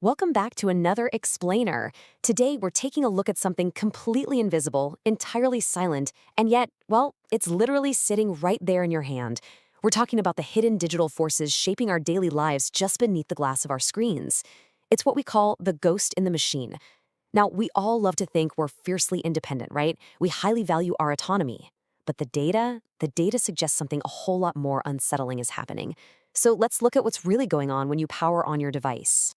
Welcome back to another explainer. Today, we're taking a look at something completely invisible, entirely silent, and yet, well, it's literally sitting right there in your hand. We're talking about the hidden digital forces shaping our daily lives just beneath the glass of our screens. It's what we call the ghost in the machine. Now, we all love to think we're fiercely independent, right? We highly value our autonomy. But the data suggests something a whole lot more unsettling is happening. So let's look at what's really going on when you power on your device.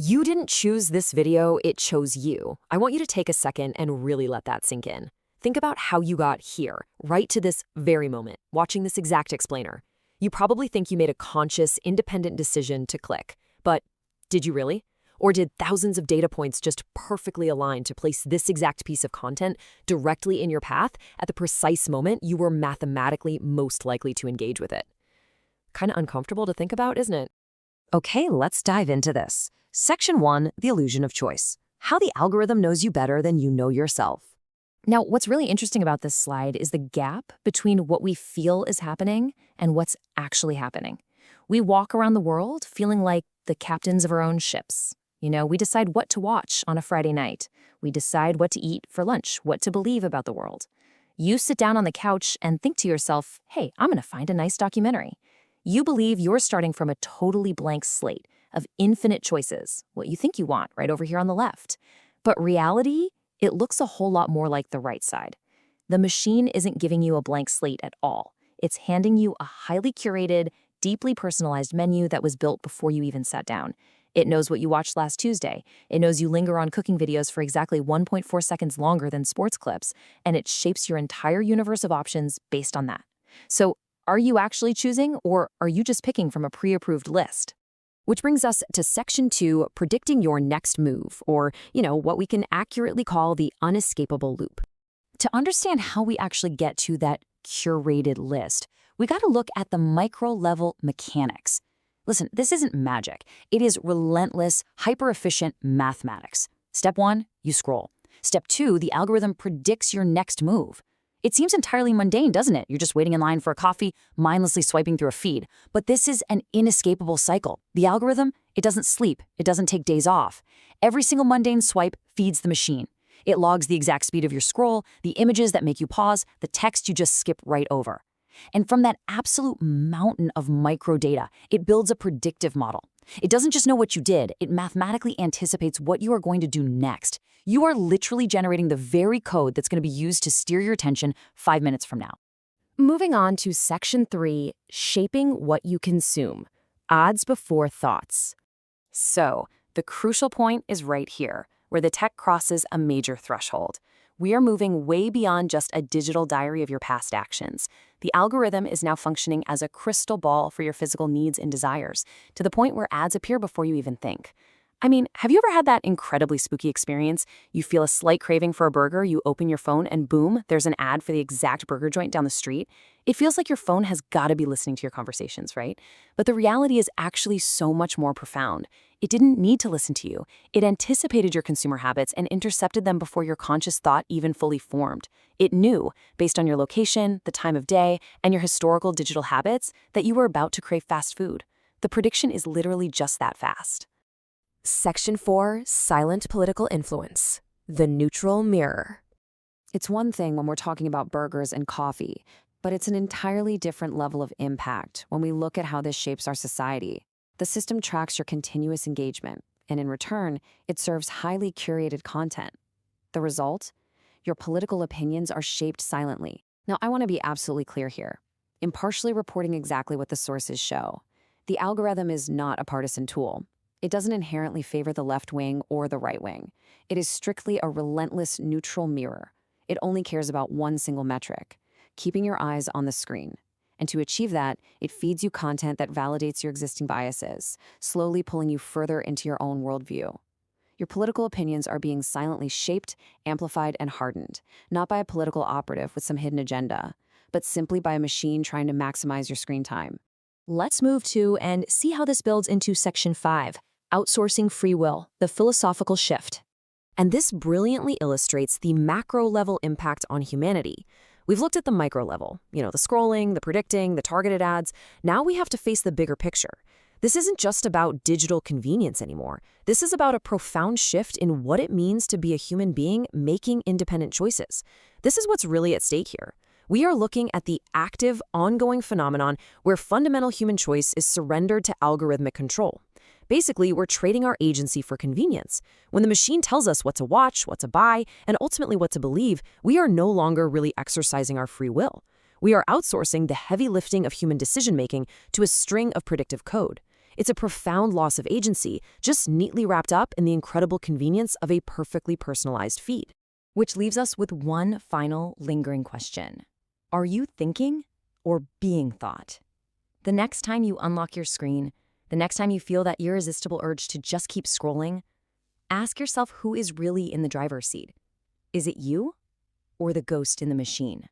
You didn't choose this video, it chose you. I want you to take a second and really let that sink in. Think about how you got here, right to this very moment, watching this exact explainer. You probably think you made a conscious, independent decision to click. But did you really? Or did thousands of data points just perfectly align to place this exact piece of content directly in your path at the precise moment you were mathematically most likely to engage with it? Kind of uncomfortable to think about, isn't it? Okay, let's dive into this. Section 1, the illusion of choice. How the algorithm knows you better than you know yourself. Now, what's really interesting about this slide is the gap between what we feel is happening and what's actually happening. We walk around the world feeling like the captains of our own ships. We decide what to watch on a Friday night. We decide what to eat for lunch, what to believe about the world. You sit down on the couch and think to yourself, hey, I'm going to find a nice documentary. You believe you're starting from a totally blank slate of infinite choices, what you think you want right over here on the left. But reality, it looks a whole lot more like the right side. The machine isn't giving you a blank slate at all. It's handing you a highly curated, deeply personalized menu that was built before you even sat down. It knows what you watched last Tuesday. It knows you linger on cooking videos for exactly 1.4 seconds longer than sports clips, and it shapes your entire universe of options based on that. So, are you actually choosing, or are you just picking from a pre-approved list? Which brings us to Section 2, predicting your next move, or, what we can accurately call the unescapable loop. To understand how we actually get to that curated list, we got to look at the micro-level mechanics. Listen, this isn't magic. It is relentless, hyper-efficient mathematics. Step 1, you scroll. Step 2, the algorithm predicts your next move. It seems entirely mundane, doesn't it? You're just waiting in line for a coffee, mindlessly swiping through a feed. But this is an inescapable cycle. The algorithm, it doesn't sleep. It doesn't take days off. Every single mundane swipe feeds the machine. It logs the exact speed of your scroll, the images that make you pause, the text you just skip right over. And from that absolute mountain of microdata, it builds a predictive model. It doesn't just know what you did, it mathematically anticipates what you are going to do next. You are literally generating the very code that's going to be used to steer your attention 5 minutes from now. Moving on to Section 3, shaping what you consume. Odds before thoughts. So, the crucial point is right here, where the tech crosses a major threshold. We are moving way beyond just a digital diary of your past actions. The algorithm is now functioning as a crystal ball for your physical needs and desires, to the point where ads appear before you even think. I mean, have you ever had that incredibly spooky experience? You feel a slight craving for a burger, you open your phone, and boom, there's an ad for the exact burger joint down the street? It feels like your phone has got to be listening to your conversations, right? But the reality is actually so much more profound. It didn't need to listen to you. It anticipated your consumer habits and intercepted them before your conscious thought even fully formed. It knew, based on your location, the time of day, and your historical digital habits, that you were about to crave fast food. The prediction is literally just that fast. Section 4, silent political influence. The neutral mirror. It's one thing when we're talking about burgers and coffee, but it's an entirely different level of impact when we look at how this shapes our society. The system tracks your continuous engagement, and in return, it serves highly curated content. The result? Your political opinions are shaped silently. Now, I want to be absolutely clear here. Impartially reporting exactly what the sources show. The algorithm is not a partisan tool. It doesn't inherently favor the left wing or the right wing. It is strictly a relentless neutral mirror. It only cares about one single metric, keeping your eyes on the screen. And to achieve that, it feeds you content that validates your existing biases, slowly pulling you further into your own worldview. Your political opinions are being silently shaped, amplified, and hardened, not by a political operative with some hidden agenda, but simply by a machine trying to maximize your screen time. Let's move to and see how this builds into Section 5, outsourcing free will, the philosophical shift. And this brilliantly illustrates the macro-level impact on humanity. We've looked at the micro level, the scrolling, the predicting, the targeted ads. Now we have to face the bigger picture. This isn't just about digital convenience anymore. This is about a profound shift in what it means to be a human being making independent choices. This is what's really at stake here. We are looking at the active, ongoing phenomenon where fundamental human choice is surrendered to algorithmic control. Basically, we're trading our agency for convenience. When the machine tells us what to watch, what to buy, and ultimately what to believe, we are no longer really exercising our free will. We are outsourcing the heavy lifting of human decision-making to a string of predictive code. It's a profound loss of agency, just neatly wrapped up in the incredible convenience of a perfectly personalized feed. Which leaves us with one final lingering question. Are you thinking or being thought? The next time you unlock your screen, the next time you feel that irresistible urge to just keep scrolling, ask yourself who is really in the driver's seat. Is it you or the ghost in the machine?